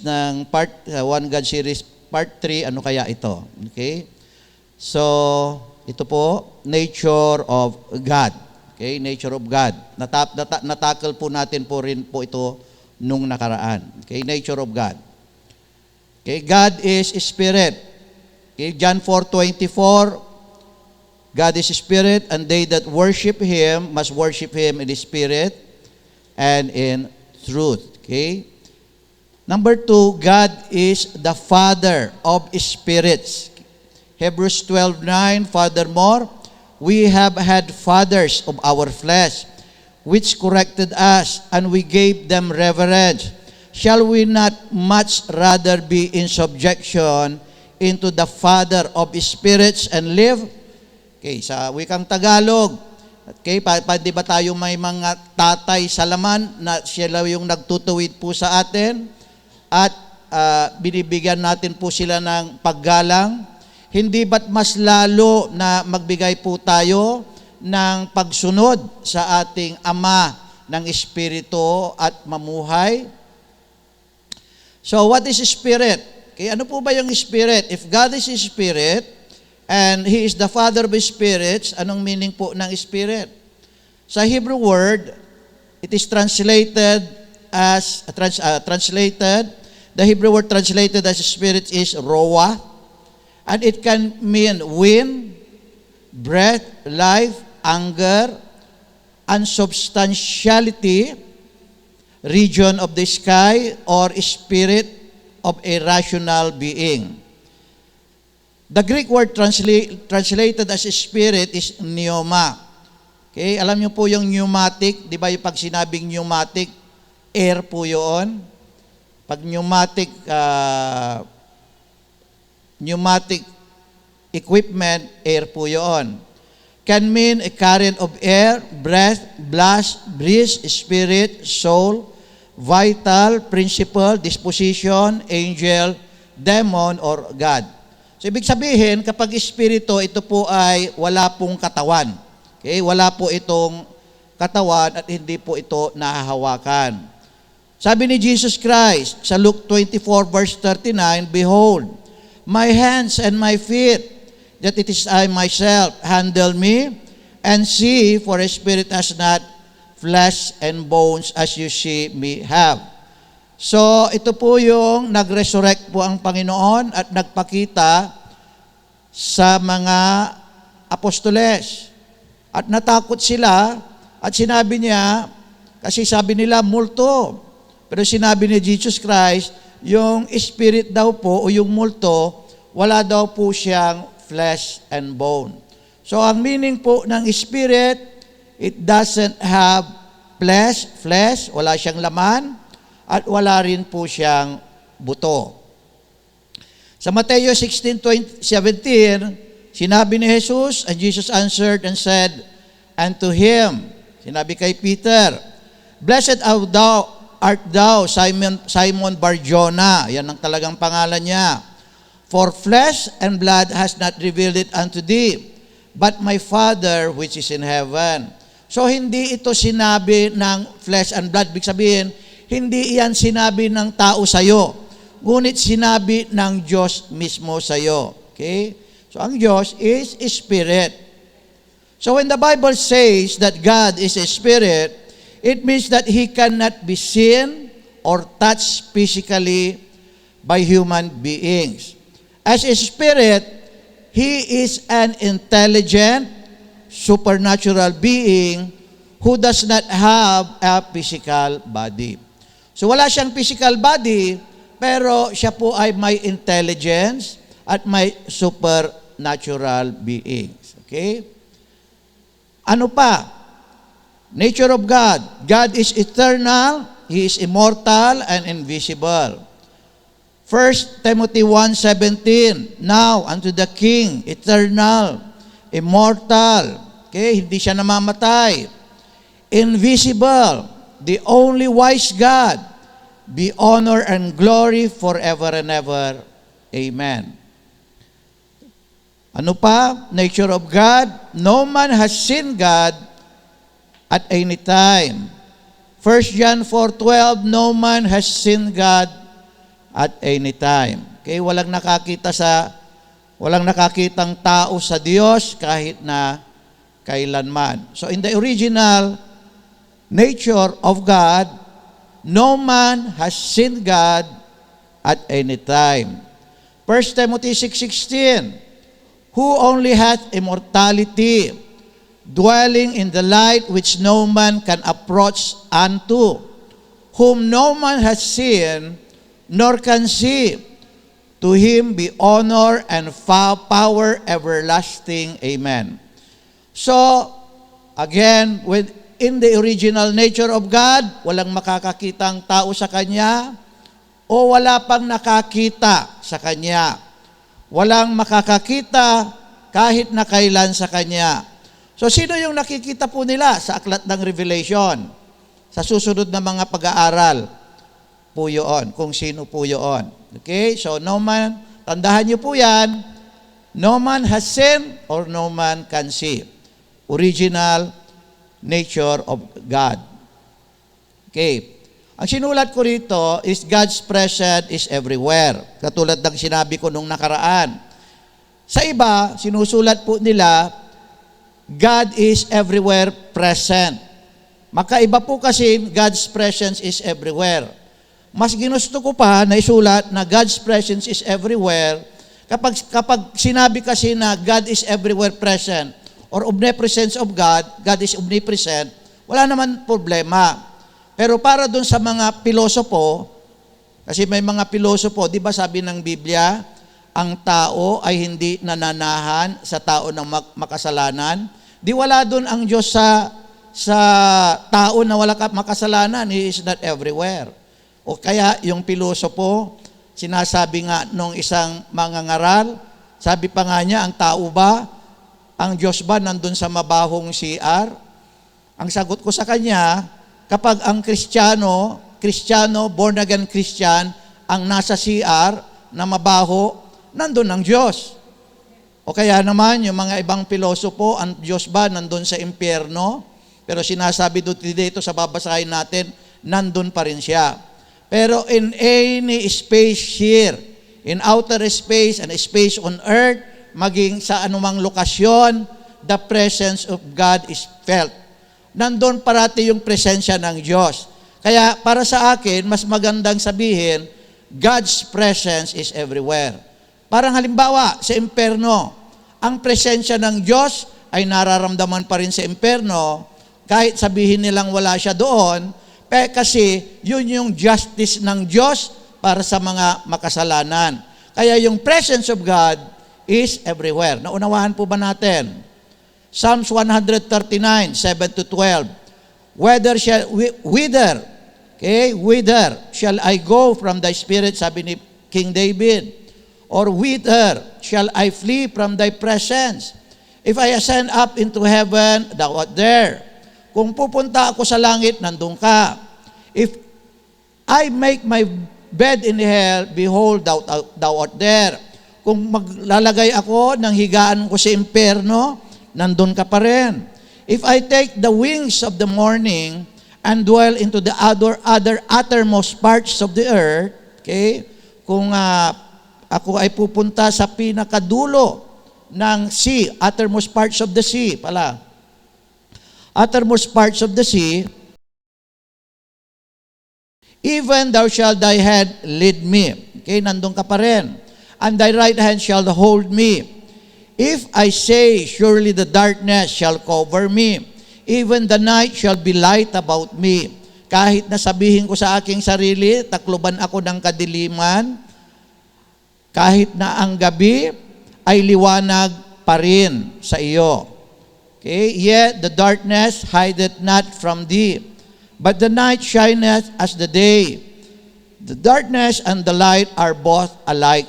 ng part 1 God series part 3, ano kaya ito? Okay? So, ito po, nature of God. Okay, nature of God. Natakal po natin po rin po ito nung nakaraan. Okay, nature of God. Okay, God is spirit. Okay, John 4:24, God is spirit, and they that worship Him must worship Him in the spirit and in truth. Okay? Number 2, God is the Father of spirits. Hebrews 12:9, furthermore, we have had fathers of our flesh, which corrected us, and we gave them reverence. Shall we not much rather be in subjection into the Father of spirits and live? Okay, sa wikang Tagalog, okay, di ba tayo may mga tatay sa laman na sila yung nagtutuwid po sa atin at binibigyan natin po sila ng paggalang? Hindi ba't mas lalo na magbigay po tayo ng pagsunod sa ating Ama ng Espiritu at mamuhay? So, what is Spirit? Okay, ano po ba yung Spirit? If God is Spirit, and He is the Father of spirits, anong meaning po ng Spirit? Sa Hebrew word, it is translated as, the Hebrew word translated as Spirit is Roah, and it can mean wind, breath, life, anger, unsubstantiality, region of the sky, or spirit of a rational being. The Greek word translated as spirit is pneuma. Okay, alam niyo po yung pneumatic, di ba yung pag sinabing pneumatic, air po yun. Pag pneumatic equipment, air po yun. Can mean a current of air, breath, blast, breeze, spirit, soul, vital, principle, disposition, angel, demon, or God. So, ibig sabihin, kapag espiritu, ito po ay wala pong katawan. Okay? Wala po itong katawan at hindi po ito nahahawakan. Sabi ni Jesus Christ sa Luke 24 verse 39, behold, my hands and my feet, that it is I myself, handle me, and see, for a spirit has not flesh and bones as you see me have. So, ito po yung nag-resurrect po ang Panginoon at nagpakita sa mga apostoles. At natakot sila at sinabi niya, kasi sabi nila, multo. Pero sinabi ni Jesus Christ, yung spirit daw po o yung multo, wala daw po siyang flesh and bone. So, ang meaning po ng spirit, it doesn't have flesh, wala siyang laman, at wala rin po siyang buto. Sa Mateo 16:17, sinabi ni Jesus, and Jesus answered and said unto him, sinabi kay Peter, blessed art thou, Simon Bar-Jonah, yan ang talagang pangalan niya, for flesh and blood has not revealed it unto thee, but my Father which is in heaven. So, hindi ito sinabi ng flesh and blood. Ibig sabihin, hindi yan sinabi ng tao sa'yo. Ngunit sinabi ng Diyos mismo sa'yo. Okay? So, ang Diyos is Spirit. So, when the Bible says that God is a Spirit, it means that He cannot be seen or touched physically by human beings. As a Spirit, He is an intelligent, supernatural being who does not have a physical body. So wala siyang physical body, pero siya po ay may intelligence at may supernatural beings. Okay? Ano pa? Nature of God. God is eternal, He is immortal and invisible. 1 Timothy 1:17, now unto the King, eternal, immortal, okay, hindi siya namamatay, invisible, the only wise God, be honor and glory forever and ever. Amen. Ano pa? Nature of God, no man has seen God at any time. 1 John 4:12, no man has seen God at any time. Okay, walang nakakitang tao sa Diyos kahit na kailanman. So in the original nature of God, no man has seen God at any time. 1 Timothy 6:16, who only hath immortality, dwelling in the light which no man can approach unto, whom no man has seen, nor can see. To him be honor and power everlasting. Amen. So, again, in the original nature of God, walang makakakitang tao sa Kanya, o wala pang nakakita sa Kanya. Walang makakakita kahit na kailan sa Kanya. So, sino yung nakikita po nila sa aklat ng Revelation? Sa susunod na mga pag-aaral po yun, kung sino po yun. Okay? So, no man, tandahan niyo po yan, no man has seen or no man can see. Original nature of God. Okay. Ang sinulat ko rito is God's presence is everywhere. Katulad ng sinabi ko nung nakaraan. Sa iba, sinusulat po nila, God is everywhere present. Makaiba po kasi God's presence is everywhere. Mas ginusto ko pa na isulat na God's presence is everywhere kapag sinabi kasi na God is everywhere present or omnipresence of God, God is omnipresent, wala naman problema. Pero para dun sa mga pilosopo, kasi may mga pilosopo, di ba sabi ng Biblia, ang tao ay hindi nananahan sa tao ng makasalanan. Di wala dun ang Diyos sa tao na wala makasalanan. He is not everywhere. O kaya yung pilosopo, sinasabi nga nung isang mangangaral, sabi pa nga niya, ang tao ba, ang Diyos ba nandun sa mabahong CR? Ang sagot ko sa kanya, kapag ang Kristiyano, born again Christian, ang nasa CR na mabaho, nandun ang Diyos. O kaya naman, yung mga ibang pilosopo, ang Diyos ba nandun sa impyerno? Pero sinasabi dito sa babasahin natin, nandun pa rin siya. Pero in any space here, in outer space and space on earth, maging sa anumang lokasyon, the presence of God is felt. Nandun parati yung presensya ng Diyos. Kaya para sa akin, mas magandang sabihin, God's presence is everywhere. Parang halimbawa, sa impyerno, ang presensya ng Diyos ay nararamdaman pa rin sa impyerno, kahit sabihin nilang wala siya doon, kasi yun yung justice ng Diyos para sa mga makasalanan. Kaya yung presence of God is everywhere. Naunawahan po ba natin? Psalms 139, 7-12. Whither shall I go from thy spirit, sabi ni King David? Or whither shall I flee from thy presence? If I ascend up into heaven, thou art there. Kung pupunta ako sa langit, nandun ka. If I make my bed in hell, behold, thou art there. Kung maglalagay ako ng higaan ko sa impyerno, nandun ka pa rin. If I take the wings of the morning and dwell into the other uttermost parts of the earth, okay, kung ako ay pupunta sa pinakadulo ng sea, uttermost parts of the sea pala, uttermost parts of the sea, even thou shalt thy hand lead me. Okay, nandun ka pa rin. And thy right hand shall hold me. If I say, surely the darkness shall cover me, even the night shall be light about me. Kahit na sabihin ko sa aking sarili, takluban ako ng kadiliman, kahit na ang gabi ay liwanag pa rin sa iyo. Okay? Yet the darkness hideth not from thee, but the night shineth as the day. The darkness and the light are both alike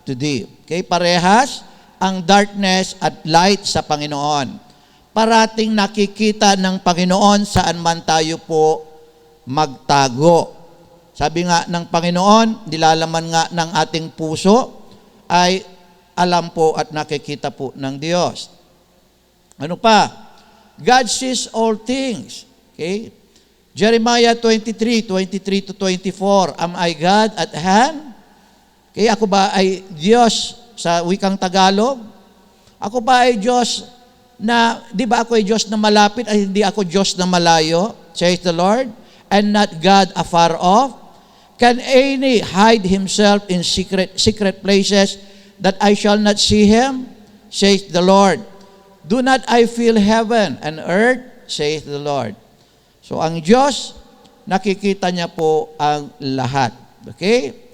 to thee. Okay? Parehas ang darkness at light sa Panginoon. Parating nakikita ng Panginoon saan man tayo po magtago. Sabi nga ng Panginoon, nilalaman nga ng ating puso, ay alam po at nakikita po ng Diyos. Ano pa? God sees all things. Okay? Jeremiah 23:23-24, am I God at hand? Kaya ako ba ay Diyos sa wikang Tagalog? Ako ba ay Diyos na, di ba ako ay Diyos na malapit ay hindi ako Diyos na malayo? Says the Lord, and not God afar off? Can any hide himself in secret places that I shall not see him? Says the Lord. Do not I feel heaven and earth? Says the Lord. So ang Diyos, nakikita niya po ang lahat. Okay?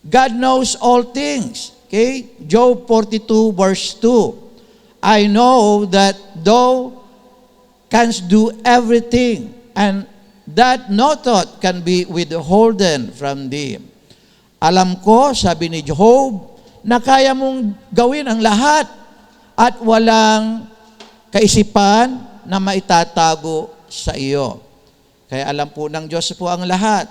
God knows all things. Okay? Job 42 verse 2. I know that thou canst do everything, and that no thought can be withholden from thee. Alam ko, sabi ni Job, na kaya mong gawin ang lahat at walang kaisipan na maitatago sa iyo. Kaya alam po ng Diyos po ang lahat.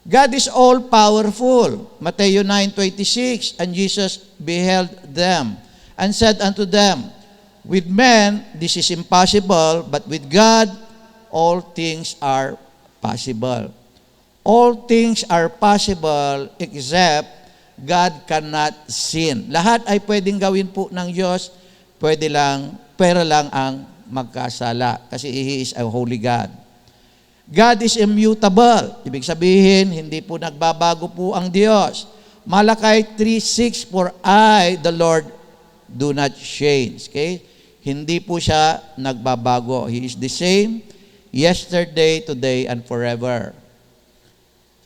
God is all-powerful. Matthew 9:26, and Jesus beheld them and said unto them, with men this is impossible, but with God all things are possible. All things are possible except God cannot sin. Lahat ay pwedeng gawin po ng Diyos, pera lang ang magkasala kasi He is a holy God. God is immutable. Ibig sabihin, hindi po nagbabago po ang Diyos. Malakay 3:6, for I, the Lord, do not change. Okay? Hindi po siya nagbabago. He is the same yesterday, today, and forever.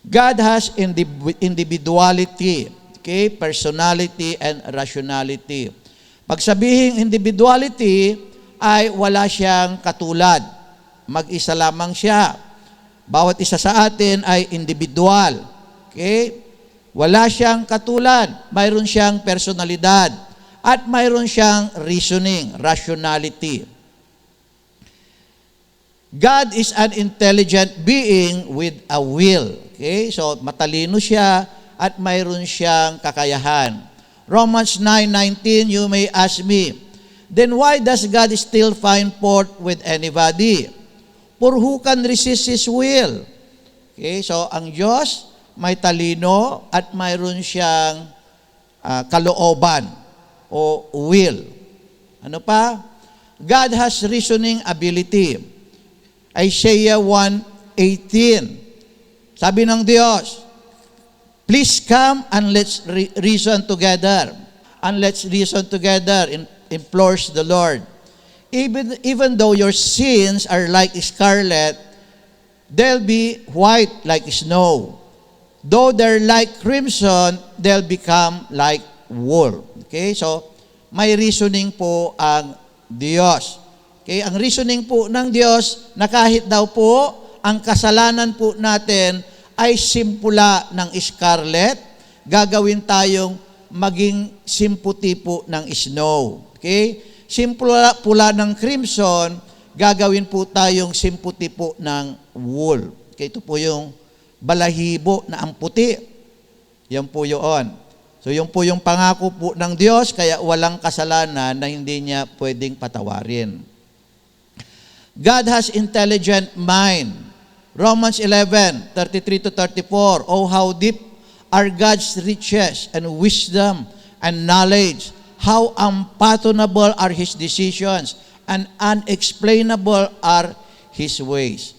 God has individuality, okay? Personality, and rationality. Pag sabihing individuality, ay wala siyang katulad. Mag-isa lamang siya. Bawat isa sa atin ay individual. Okay? Wala siyang katulad. Mayroon siyang personalidad. At mayroon siyang reasoning, rationality. God is an intelligent being with a will. Okay? So, matalino siya at mayroon siyang kakayahan. Romans 9:19, you may ask me, then why does God still find fault with anybody? For who can resist His will? Okay? So, ang Diyos may talino at mayroon siyang kalooban o will. Ano pa? God has reasoning ability. Isaiah 1:18. Sabi ng Diyos, please come and let's reason together. And let's reason together, implores the Lord. Even though your sins are like scarlet, they'll be white like snow. Though they're like crimson, they'll become like wool. Okay, so may reasoning po ang Diyos. Okay, ang reasoning po ng Diyos na kahit daw po ang kasalanan po natin ay simpula ng scarlet, gagawin tayong maging simputi po ng snow. Okay? Simpula pula ng crimson, gagawin po tayong simputi po ng wool. Okay, ito po yung balahibo na ang puti. Yan po yun. So, yung po yung pangako po ng Diyos, kaya walang kasalanan na hindi niya pwedeng patawarin. God has intelligent mind. Romans 11:33-34. Oh, how deep are God's riches and wisdom and knowledge. How unfathomable are His decisions and unexplainable are His ways.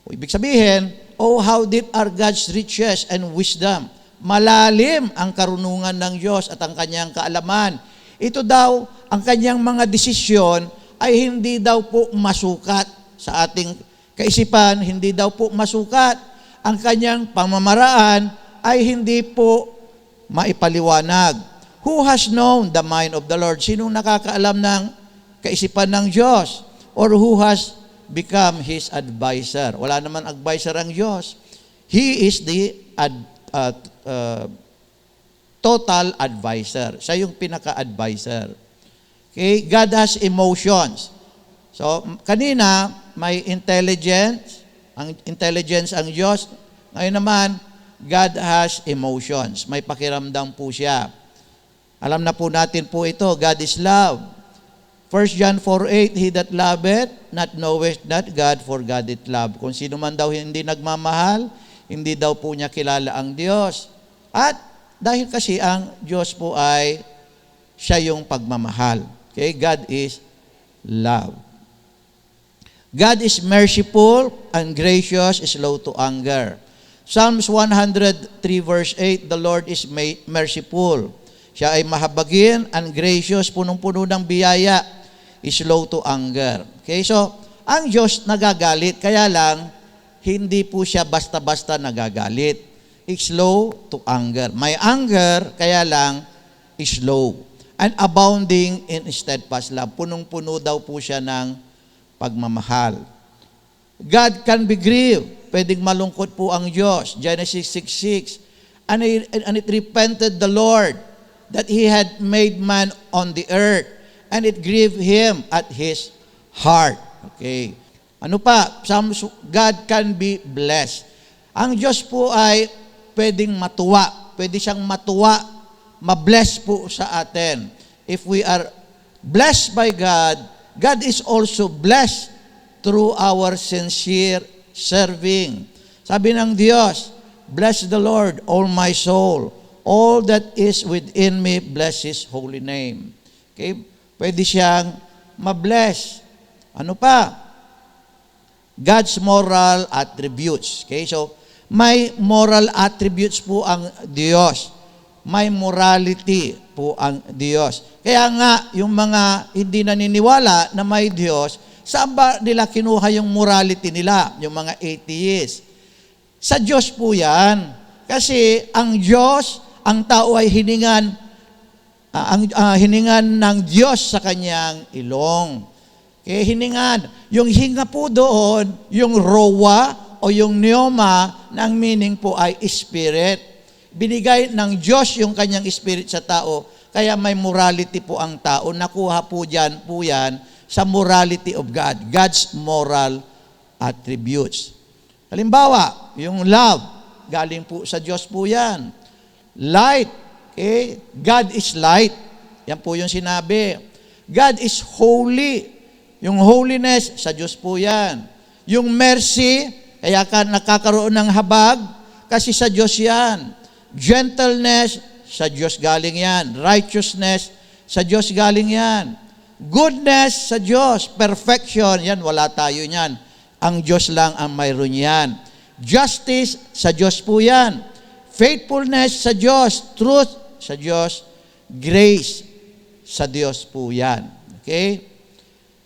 O, ibig sabihin, oh, how deep are God's riches and wisdom. Malalim ang karunungan ng Diyos at ang kanyang kaalaman. Ito daw, ang kanyang mga desisyon ay hindi daw po masukat sa ating kaisipan, hindi daw po masukat. Ang kanyang pamamaraan ay hindi po maipaliwanag. Who has known the mind of the Lord? Sinong nakakaalam ng kaisipan ng Diyos? Or who has become His advisor? Wala naman advisor ang Diyos. He is the total advisor. Siya yung pinaka-advisor. Okay? God has emotions. So, kanina, may intelligence. Ang intelligence ang Diyos. Ngayon naman, God has emotions. May pakiramdam po siya. Alam na po natin po ito, God is love. 1 John 4:8, he that loveth, not knoweth not God, for God it love. Kung sino man daw hindi nagmamahal, hindi daw po niya kilala ang Diyos. At dahil kasi ang Diyos po ay siya yung pagmamahal. Okay? God is love. God is merciful and gracious, slow to anger. Psalms 103 verse 8, the Lord is merciful. Siya ay mahabagin and gracious, punong-puno ng biyaya, slow to anger. Okay, so ang Diyos nagagalit, kaya lang hindi po siya basta-basta nagagalit. It's slow to anger. May anger, kaya lang slow. And abounding in steadfast love. Punong-puno daw po siya ng pagmamahal. God can be grieved. Pwedeng malungkot po ang Diyos. Genesis 6:6. And it repented the Lord that He had made man on the earth, and it grieved Him at His heart. Okay. Ano pa? God can be blessed. Ang Diyos po ay pwedeng matuwa. Pwede siyang matuwa, mabless po sa atin. If we are blessed by God, God is also blessed through our sincere serving. Sabi ng Diyos, bless the Lord, all my soul. All that is within me, bless His holy name. Okay? Pwede siyang mabless. Ano pa? God's moral attributes. Okay? So, may moral attributes po ang Diyos. May morality po ang Diyos. Kaya nga, yung mga hindi naniniwala na may Diyos, saan ba nila kinuha yung morality nila? Yung mga atheists. Sa Diyos po yan. Kasi ang Diyos, ang tao ay hiningan ng Diyos sa kanyang ilong. Okay, hiningan. Yung hinga po doon, yung rowa o yung pneuma, na ang meaning po ay spirit. Binigay ng Diyos yung kanyang spirit sa tao, kaya may morality po ang tao. Nakuha po yan sa morality of God, God's moral attributes. Halimbawa, yung love, galing po sa Diyos po yan. Light, okay? God is light. Yan po yung sinabi. God is holy. Yung holiness, sa Diyos po yan. Yung mercy, kaya ka nakakaroon ng habag, kasi sa Diyos yan. Gentleness, sa Diyos galing yan. Righteousness, sa Diyos galing yan. Goodness, sa Diyos. Perfection, yan, wala tayo yan. Ang Diyos lang ang mayroon yan. Justice, sa Diyos po yan. Faithfulness, sa Diyos. Truth, sa Diyos. Grace, sa Diyos po yan. Okay?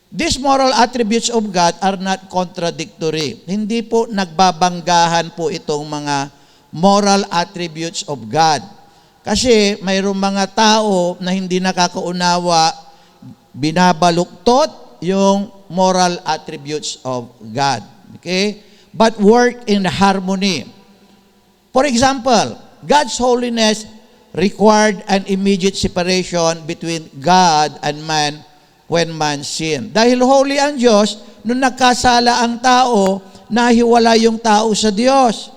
These moral attributes of God are not contradictory. Hindi po nagbabanggahan po itong mga moral attributes of God. Kasi mayroong mga tao na hindi nakakaunawa, binabaluktot yung moral attributes of God. Okay? But work in harmony. For example, God's holiness required an immediate separation between God and man when man sinned. Dahil holy ang Diyos, nung nagkasala ang tao, nahiwala yung tao sa Diyos.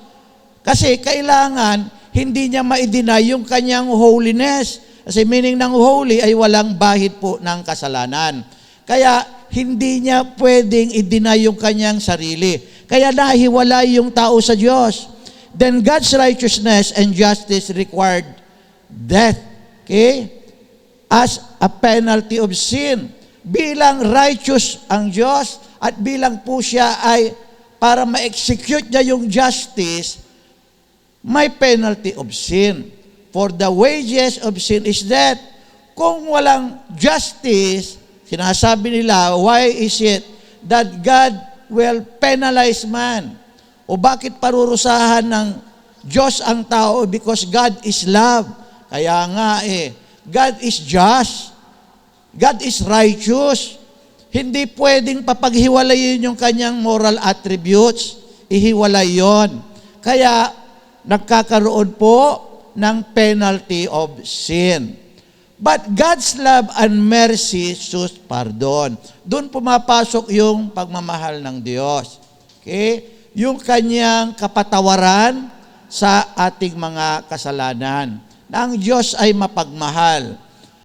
Kasi kailangan, hindi niya ma-deny yung kanyang holiness. Kasi meaning ng holy ay walang bahid po ng kasalanan. Kaya hindi niya pwedeng i-deny yung kanyang sarili. Kaya nahiwala yung tao sa Diyos. Then God's righteousness and justice required death. Okay? As a penalty of sin. Bilang righteous ang Diyos at bilang po siya ay para ma-execute niya yung justice, may penalty of sin. For the wages of sin is death. Kung walang justice, sinasabi nila, why is it that God will penalize man? O bakit parurusahan ng Diyos ang tao? Because God is love. Kaya nga God is just. God is righteous. Hindi pwedeng papaghiwalayin yung kanyang moral attributes. Ihiwalay yon. Kaya nagkakaroon po ng penalty of sin. But God's love and mercy choose pardon. Doon pumapasok yung pagmamahal ng Diyos. Okay? Yung kanyang kapatawaran sa ating mga kasalanan. Na ang Diyos ay mapagmahal.